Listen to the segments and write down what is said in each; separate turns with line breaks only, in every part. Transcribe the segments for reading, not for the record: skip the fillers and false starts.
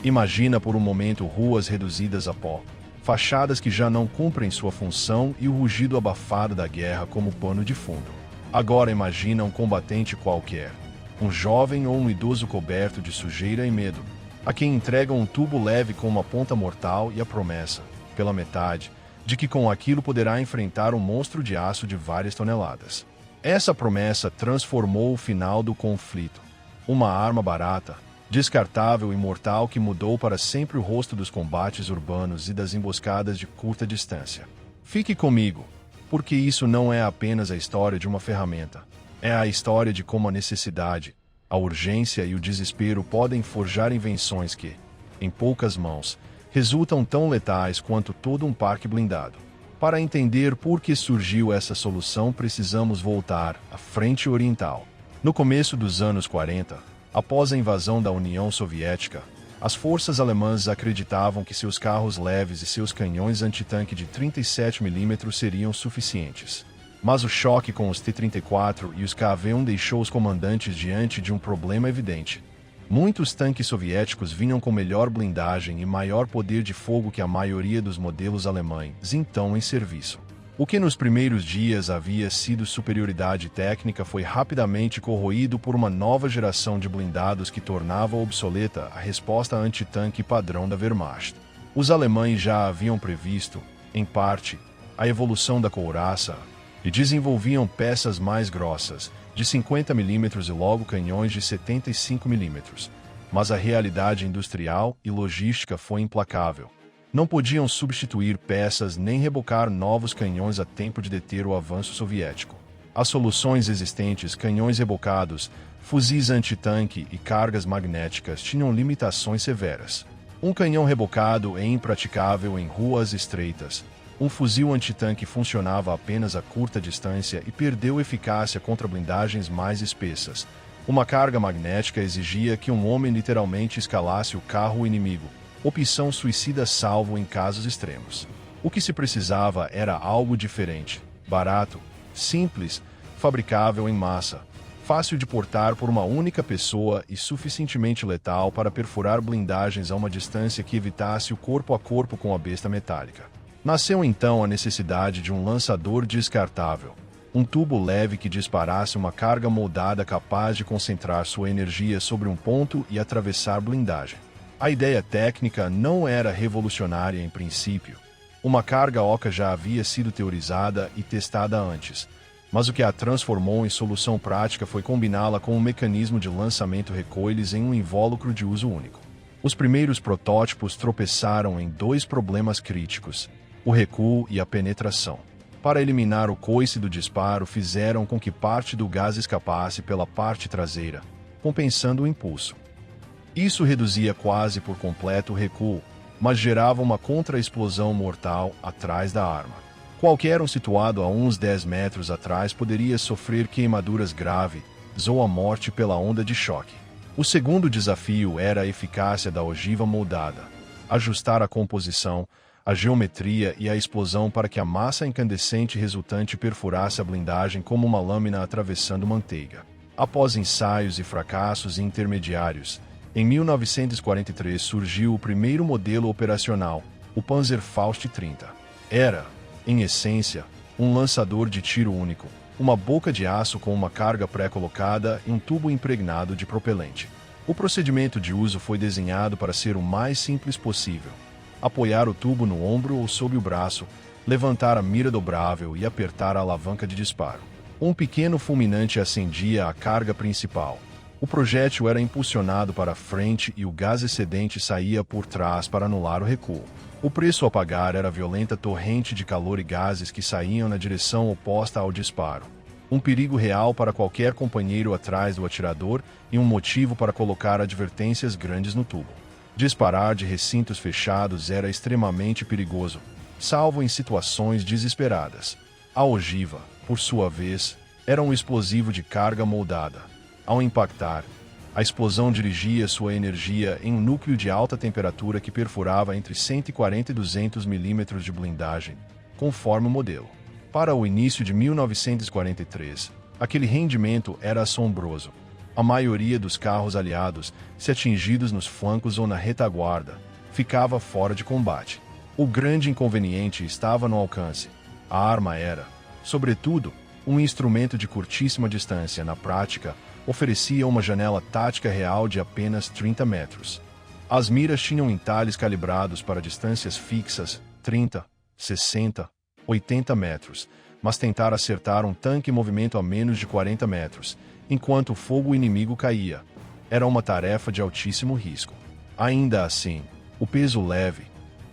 Imagina por um momento ruas reduzidas a pó, fachadas que já não cumprem sua função e o rugido abafado da guerra como pano de fundo. Agora imagina um combatente qualquer, um jovem ou um idoso coberto de sujeira e medo, a quem entregam um tubo leve com uma ponta mortal e a promessa, pela metade, de que com aquilo poderá enfrentar um monstro de aço de várias toneladas. Essa promessa transformou o final do conflito. Uma arma barata, descartável e mortal que mudou para sempre o rosto dos combates urbanos e das emboscadas de curta distância. Fique comigo, porque isso não é apenas a história de uma ferramenta. É a história de como a necessidade, a urgência e o desespero podem forjar invenções que, em poucas mãos, resultam tão letais quanto todo um parque blindado. Para entender por que surgiu essa solução, precisamos voltar à Frente Oriental. No começo dos anos 40, após a invasão da União Soviética, as forças alemãs acreditavam que seus carros leves e seus canhões antitanque de 37 mm seriam suficientes. Mas o choque com os T-34 e os KV-1 deixou os comandantes diante de um problema evidente. Muitos tanques soviéticos vinham com melhor blindagem e maior poder de fogo que a maioria dos modelos alemães então em serviço. O que nos primeiros dias havia sido superioridade técnica foi rapidamente corroído por uma nova geração de blindados que tornava obsoleta a resposta antitanque padrão da Wehrmacht. Os alemães já haviam previsto, em parte, a evolução da couraça e desenvolviam peças mais grossas, de 50 mm e logo canhões de 75 mm. Mas a realidade industrial e logística foi implacável. Não podiam substituir peças nem rebocar novos canhões a tempo de deter o avanço soviético. As soluções existentes, canhões rebocados, fuzis antitanque e cargas magnéticas, tinham limitações severas. Um canhão rebocado é impraticável em ruas estreitas. Um fuzil antitanque funcionava apenas a curta distância e perdeu eficácia contra blindagens mais espessas. Uma carga magnética exigia que um homem literalmente escalasse o carro inimigo, opção suicida salvo em casos extremos. O que se precisava era algo diferente, barato, simples, fabricável em massa, fácil de portar por uma única pessoa e suficientemente letal para perfurar blindagens a uma distância que evitasse o corpo a corpo com a besta metálica. Nasceu então a necessidade de um lançador descartável, um tubo leve que disparasse uma carga moldada capaz de concentrar sua energia sobre um ponto e atravessar blindagem. A ideia técnica não era revolucionária em princípio. Uma carga oca já havia sido teorizada e testada antes, mas o que a transformou em solução prática foi combiná-la com um mecanismo de lançamento recoiles em um invólucro de uso único. Os primeiros protótipos tropeçaram em dois problemas críticos: o recuo e a penetração. Para eliminar o coice do disparo, fizeram com que parte do gás escapasse pela parte traseira, compensando o impulso. Isso reduzia quase por completo o recuo, mas gerava uma contra-explosão mortal atrás da arma. Qualquer um situado a uns 10 metros atrás poderia sofrer queimaduras graves ou a morte pela onda de choque. O segundo desafio era a eficácia da ogiva moldada. Ajustar a composição, a geometria e a explosão para que a massa incandescente resultante perfurasse a blindagem como uma lâmina atravessando manteiga. Após ensaios e fracassos intermediários, em 1943 surgiu o primeiro modelo operacional, o Panzerfaust 30. Era, em essência, um lançador de tiro único, uma boca de aço com uma carga pré-colocada e um tubo impregnado de propelente. O procedimento de uso foi desenhado para ser o mais simples possível. Apoiar o tubo no ombro ou sob o braço, levantar a mira dobrável e apertar a alavanca de disparo. Um pequeno fulminante acendia a carga principal. O projétil era impulsionado para a frente e o gás excedente saía por trás para anular o recuo. O preço a pagar era a violenta torrente de calor e gases que saíam na direção oposta ao disparo. Um perigo real para qualquer companheiro atrás do atirador e um motivo para colocar advertências grandes no tubo. Disparar de recintos fechados era extremamente perigoso, salvo em situações desesperadas. A ogiva, por sua vez, era um explosivo de carga moldada. Ao impactar, a explosão dirigia sua energia em um núcleo de alta temperatura que perfurava entre 140 e 200 mm de blindagem, conforme o modelo. Para o início de 1943, aquele rendimento era assombroso. A maioria dos carros aliados, se atingidos nos flancos ou na retaguarda, ficava fora de combate. O grande inconveniente estava no alcance. A arma era, sobretudo, um instrumento de curtíssima distância. Na prática, oferecia uma janela tática real de apenas 30 metros. As miras tinham entalhes calibrados para distâncias fixas, 30, 60, 80 metros, mas tentar acertar um tanque em movimento a menos de 40 metros, enquanto o fogo inimigo caía, era uma tarefa de altíssimo risco. Ainda assim, o peso leve,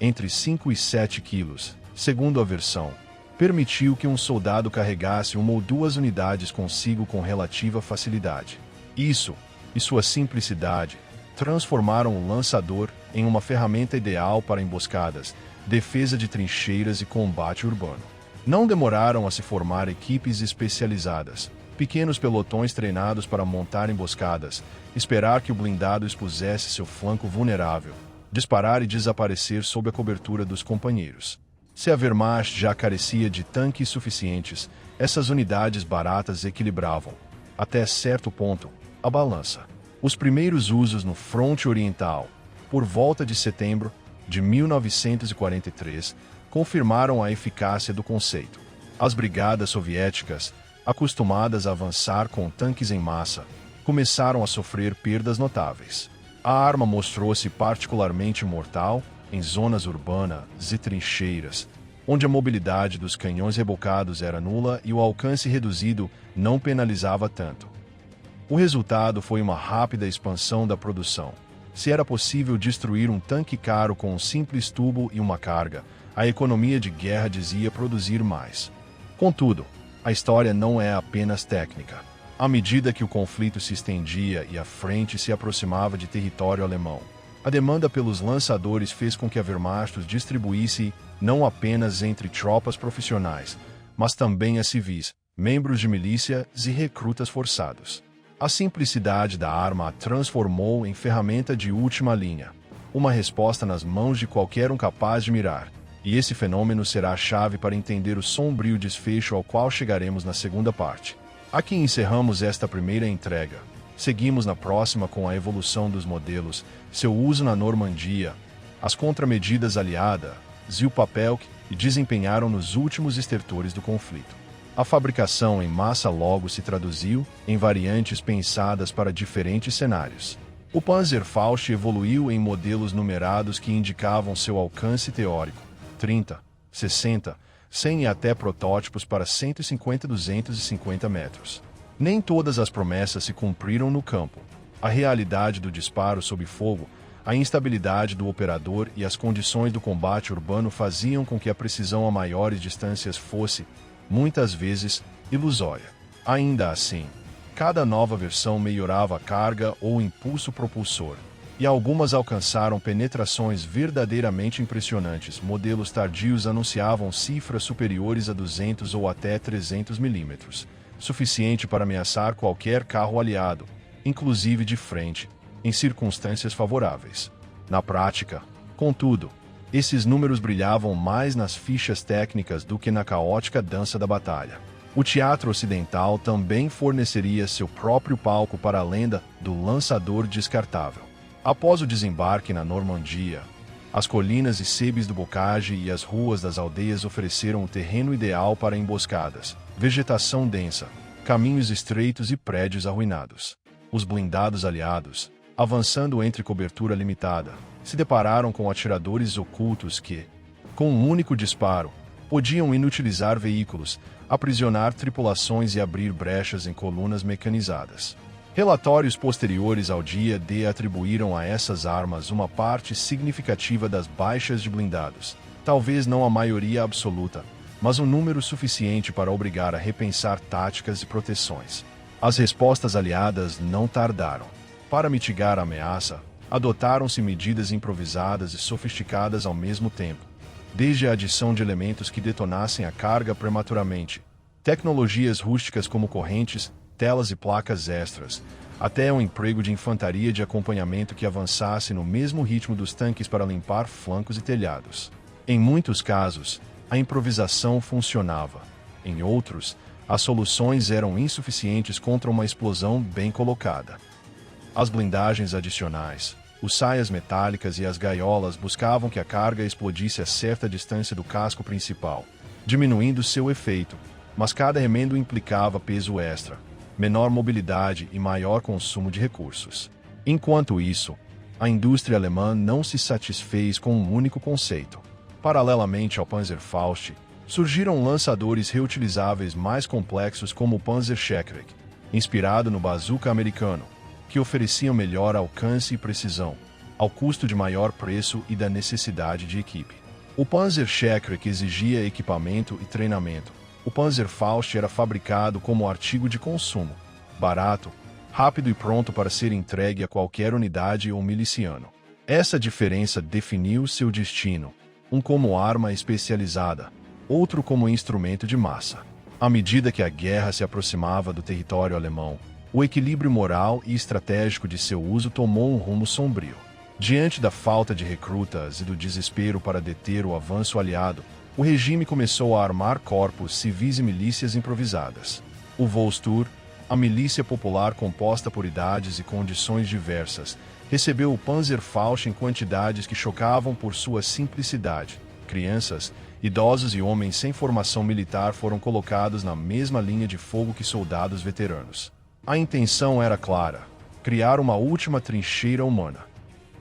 entre 5 e 7 quilos, segundo a versão, permitiu que um soldado carregasse uma ou duas unidades consigo com relativa facilidade. Isso, e sua simplicidade, transformaram o lançador em uma ferramenta ideal para emboscadas, defesa de trincheiras e combate urbano. Não demoraram a se formar equipes especializadas, pequenos pelotões treinados para montar emboscadas, esperar que o blindado expusesse seu flanco vulnerável, disparar e desaparecer sob a cobertura dos companheiros. Se a Wehrmacht já carecia de tanques suficientes, essas unidades baratas equilibravam, até certo ponto, a balança. Os primeiros usos no fronte oriental, por volta de setembro de 1943, confirmaram a eficácia do conceito. As brigadas soviéticas, acostumadas a avançar com tanques em massa, começaram a sofrer perdas notáveis. A arma mostrou-se particularmente mortal em zonas urbanas e trincheiras, onde a mobilidade dos canhões rebocados era nula e o alcance reduzido não penalizava tanto. O resultado foi uma rápida expansão da produção. Se era possível destruir um tanque caro com um simples tubo e uma carga, a economia de guerra dizia produzir mais. Contudo, a história não é apenas técnica. À medida que o conflito se estendia e a frente se aproximava de território alemão, a demanda pelos lançadores fez com que a Wehrmacht os distribuísse não apenas entre tropas profissionais, mas também a civis, membros de milícias e recrutas forçados. A simplicidade da arma a transformou em ferramenta de última linha, uma resposta nas mãos de qualquer um capaz de mirar, e esse fenômeno será a chave para entender o sombrio desfecho ao qual chegaremos na segunda parte. Aqui encerramos esta primeira entrega. Seguimos na próxima com a evolução dos modelos, seu uso na Normandia, as contramedidas aliadas e o papel que desempenharam nos últimos estertores do conflito. A fabricação em massa logo se traduziu em variantes pensadas para diferentes cenários. O Panzerfaust evoluiu em modelos numerados que indicavam seu alcance teórico, 30, 60, 100 e até protótipos para 150 e 250 metros. Nem todas as promessas se cumpriram no campo. A realidade do disparo sob fogo, a instabilidade do operador e as condições do combate urbano faziam com que a precisão a maiores distâncias fosse, muitas vezes, ilusória. Ainda assim, cada nova versão melhorava a carga ou o impulso propulsor, e algumas alcançaram penetrações verdadeiramente impressionantes. Modelos tardios anunciavam cifras superiores a 200 ou até 300 milímetros, suficiente para ameaçar qualquer carro aliado, inclusive de frente, em circunstâncias favoráveis. Na prática, contudo, esses números brilhavam mais nas fichas técnicas do que na caótica dança da batalha. O teatro ocidental também forneceria seu próprio palco para a lenda do lançador descartável. Após o desembarque na Normandia, as colinas e sebes do Bocage e as ruas das aldeias ofereceram o terreno ideal para emboscadas, vegetação densa, caminhos estreitos e prédios arruinados. Os blindados aliados, avançando entre cobertura limitada, se depararam com atiradores ocultos que, com um único disparo, podiam inutilizar veículos, aprisionar tripulações e abrir brechas em colunas mecanizadas. Relatórios posteriores ao dia D atribuíram a essas armas uma parte significativa das baixas de blindados, talvez não a maioria absoluta, mas um número suficiente para obrigar a repensar táticas e proteções. As respostas aliadas não tardaram. Para mitigar a ameaça, adotaram-se medidas improvisadas e sofisticadas ao mesmo tempo, desde a adição de elementos que detonassem a carga prematuramente, tecnologias rústicas como correntes, telas e placas extras, até o emprego de infantaria de acompanhamento que avançasse no mesmo ritmo dos tanques para limpar flancos e telhados. Em muitos casos, a improvisação funcionava. Em outros, As soluções eram insuficientes contra uma explosão bem colocada. As blindagens adicionais, os saias metálicas e as gaiolas buscavam que a carga explodisse a certa distância do casco principal, diminuindo seu efeito, mas cada remendo implicava peso extra, menor mobilidade e maior consumo de recursos. Enquanto isso, a indústria alemã não se satisfez com um único conceito. Paralelamente ao Panzerfaust, surgiram lançadores reutilizáveis mais complexos como o Panzerschreck, inspirado no bazooka americano, que ofereciam melhor alcance e precisão, ao custo de maior preço e da necessidade de equipe. O Panzerschreck exigia equipamento e treinamento. O Panzerfaust era fabricado como artigo de consumo, barato, rápido e pronto para ser entregue a qualquer unidade ou miliciano. Essa diferença definiu seu destino, um como arma especializada, outro como instrumento de massa. À medida que a guerra se aproximava do território alemão, o equilíbrio moral e estratégico de seu uso tomou um rumo sombrio. Diante da falta de recrutas e do desespero para deter o avanço aliado, o regime começou a armar corpos civis e milícias improvisadas. O Volksturm, a milícia popular composta por idades e condições diversas, recebeu o Panzerfaust em quantidades que chocavam por sua simplicidade. Crianças, idosos e homens sem formação militar foram colocados na mesma linha de fogo que soldados veteranos. A intenção era clara: criar uma última trincheira humana.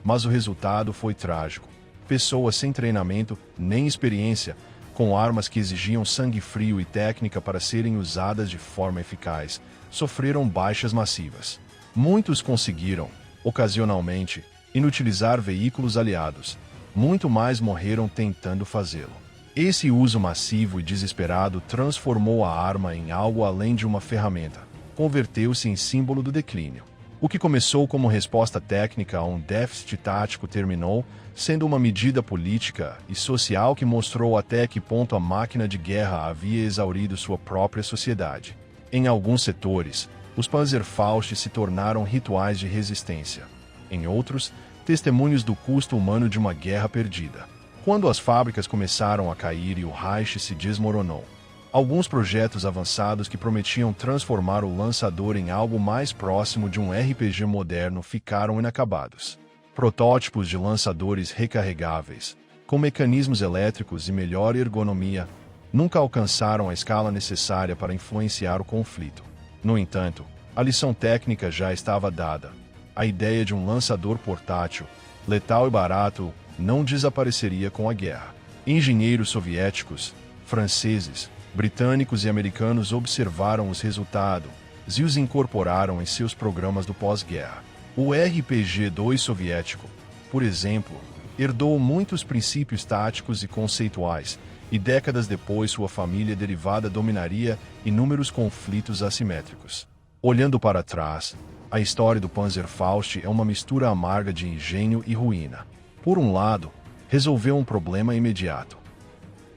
Mas o resultado foi trágico. Pessoas sem treinamento nem experiência, com armas que exigiam sangue frio e técnica para serem usadas de forma eficaz, sofreram baixas massivas. Muitos conseguiram, ocasionalmente, inutilizar veículos aliados. Muito mais morreram tentando fazê-lo. Esse uso massivo e desesperado transformou a arma em algo além de uma ferramenta. Converteu-se em símbolo do declínio. O que começou como resposta técnica a um déficit tático terminou sendo uma medida política e social que mostrou até que ponto a máquina de guerra havia exaurido sua própria sociedade. Em alguns setores, os Panzerfaust se tornaram rituais de resistência. Em outros, testemunhos do custo humano de uma guerra perdida. Quando as fábricas começaram a cair e o Reich se desmoronou, alguns projetos avançados que prometiam transformar o lançador em algo mais próximo de um RPG moderno ficaram inacabados. Protótipos de lançadores recarregáveis, com mecanismos elétricos e melhor ergonomia, nunca alcançaram a escala necessária para influenciar o conflito. No entanto, a lição técnica já estava dada. A ideia de um lançador portátil, letal e barato, não desapareceria com a guerra. Engenheiros soviéticos, franceses, britânicos e americanos observaram os resultados e os incorporaram em seus programas do pós-guerra. O RPG-2 soviético, por exemplo, herdou muitos princípios táticos e conceituais, e décadas depois sua família derivada dominaria inúmeros conflitos assimétricos. Olhando para trás, a história do Panzerfaust é uma mistura amarga de engenho e ruína. Por um lado, resolveu um problema imediato: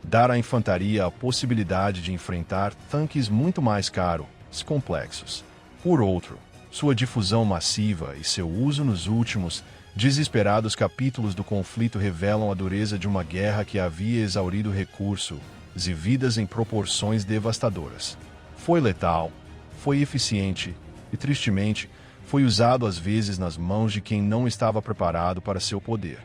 dar à infantaria a possibilidade de enfrentar tanques muito mais caros e complexos. Por outro, sua difusão massiva e seu uso nos últimos, desesperados capítulos do conflito revelam a dureza de uma guerra que havia exaurido recursos e vidas em proporções devastadoras. Foi letal, foi eficiente e, tristemente, foi usado às vezes nas mãos de quem não estava preparado para seu poder.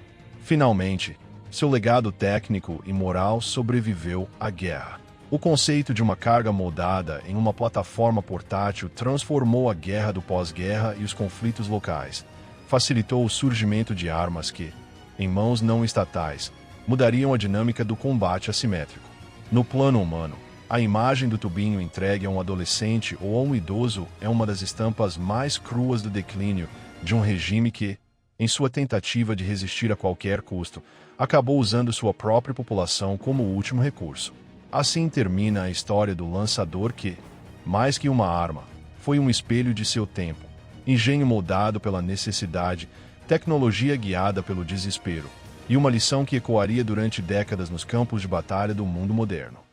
Finalmente, seu legado técnico e moral sobreviveu à guerra. O conceito de uma carga moldada em uma plataforma portátil transformou a guerra do pós-guerra e os conflitos locais. Facilitou o surgimento de armas que, em mãos não estatais, mudariam a dinâmica do combate assimétrico. No plano humano, a imagem do tubinho entregue a um adolescente ou a um idoso é uma das estampas mais cruas do declínio de um regime que, em sua tentativa de resistir a qualquer custo, acabou usando sua própria população como último recurso. Assim termina a história do lançador que, mais que uma arma, foi um espelho de seu tempo, engenho moldado pela necessidade, tecnologia guiada pelo desespero, e uma lição que ecoaria durante décadas nos campos de batalha do mundo moderno.